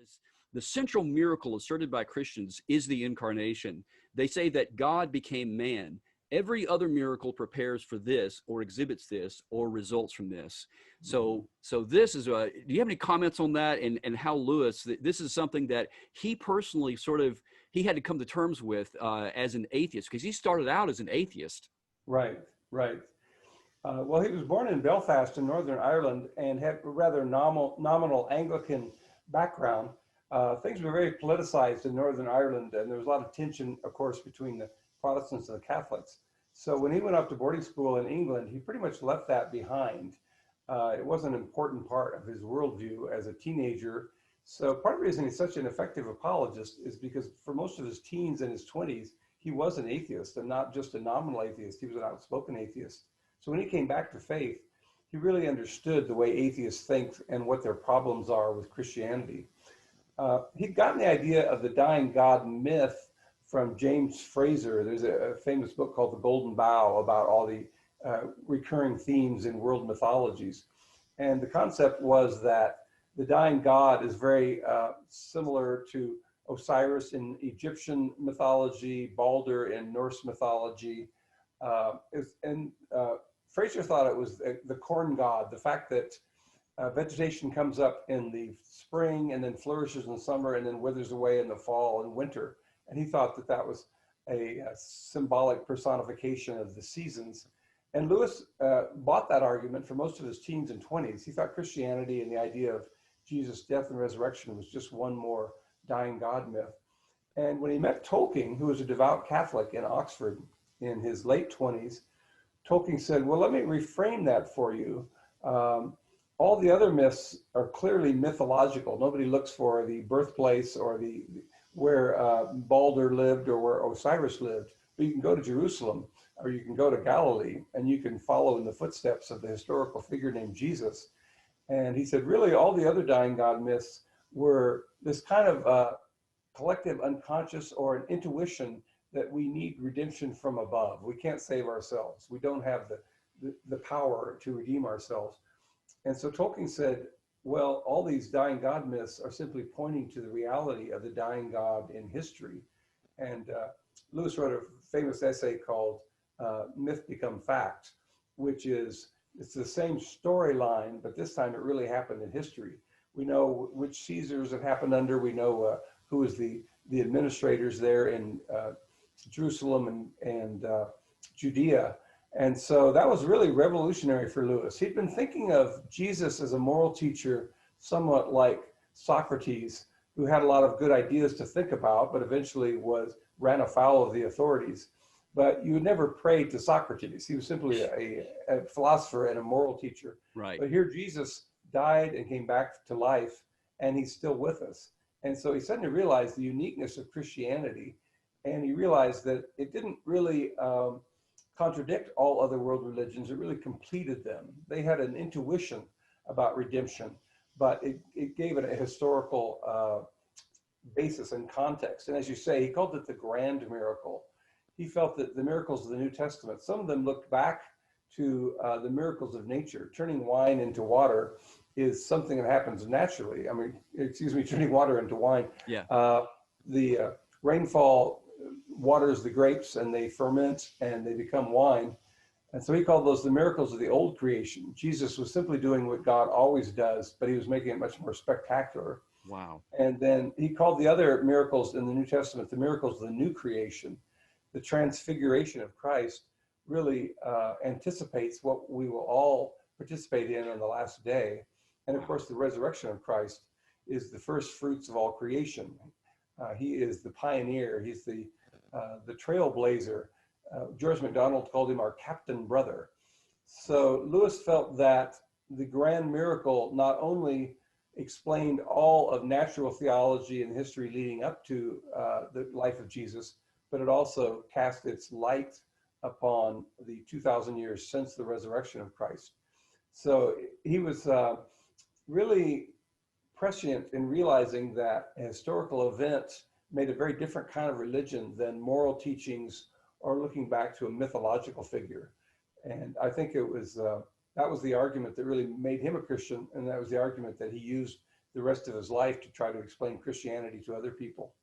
is the central miracle asserted by Christians is the incarnation. They say that God became man. Every other miracle prepares for this or exhibits this or results from this. So this is do you have any comments on that, and how Lewis, this is something that he personally he had to come to terms with as an atheist, because he started out as an atheist. Right. Well, he was born in Belfast in Northern Ireland and had a rather nominal Anglican background. Things were very politicized in Northern Ireland, and there was a lot of tension, of course, between the Protestants and the Catholics. So when he went off to boarding school in England, he pretty much left that behind. It wasn't an important part of his worldview as a teenager. So part of the reason he's such an effective apologist is because for most of his teens and his 20s, he was an atheist, and not just a nominal atheist. He was an outspoken atheist. So when he came back to faith, he really understood the way atheists think and what their problems are with Christianity. He'd gotten the idea of the dying God myth from James Fraser. There's a famous book called The Golden Bough about all the recurring themes in world mythologies. And the concept was that the dying God is very similar to Osiris in Egyptian mythology, Balder in Norse mythology. Fraser thought it was the corn god, the fact that vegetation comes up in the spring and then flourishes in the summer and then withers away in the fall and winter. And he thought that that was a symbolic personification of the seasons. And Lewis bought that argument for most of his teens and 20s. He thought Christianity and the idea of Jesus' death and resurrection was just one more dying God myth. And when he met Tolkien, who was a devout Catholic in Oxford in his late 20s, Tolkien said, well, let me reframe that for you. All the other myths are clearly mythological. Nobody looks for the birthplace or where Balder lived or where Osiris lived. But you can go to Jerusalem or you can go to Galilee and you can follow in the footsteps of the historical figure named Jesus. And he said, really, all the other dying God myths were this kind of collective unconscious or an intuition that we need redemption from above. We can't save ourselves. We don't have the power to redeem ourselves. And so Tolkien said, well, all these dying God myths are simply pointing to the reality of the dying God in history. And Lewis wrote a famous essay called Myth Become Fact, which is, it's the same storyline, but this time it really happened in history. We know which Caesars it happened under. We know who was the administrators there in Jerusalem and Judea. And so that was really revolutionary for Lewis. He'd been thinking of Jesus as a moral teacher, somewhat like Socrates, who had a lot of good ideas to think about, but eventually ran afoul of the authorities. But you would never pray to Socrates. He was simply a philosopher and a moral teacher. Right. But here Jesus died and came back to life, and he's still with us. And so he suddenly realized the uniqueness of Christianity, and he realized that it didn't really contradict all other world religions. It really completed them. They had an intuition about redemption, but it gave it a historical basis and context. And as you say, he called it the grand miracle. He felt that the miracles of the New Testament, some of them looked back to the miracles of nature. Turning wine into water is something that happens naturally. I mean, turning water into wine. Yeah. The rainfall waters the grapes and they ferment and they become wine. And so he called those the miracles of the old creation. Jesus was simply doing what God always does, but he was making it much more spectacular. Wow. And then he called the other miracles in the New Testament the miracles of the new creation. The transfiguration of Christ really anticipates what we will all participate in on the last day. And of course, the resurrection of Christ is the first fruits of all creation. He is the pioneer. He's the trailblazer. George MacDonald called him our captain brother. So Lewis felt that the grand miracle not only explained all of natural theology and history leading up to the life of Jesus, but it also cast its light upon the 2,000 years since the resurrection of Christ. So he was really prescient in realizing that a historical event made a very different kind of religion than moral teachings or looking back to a mythological figure. And I think it was that was the argument that really made him a Christian, and that was the argument that he used the rest of his life to try to explain Christianity to other people.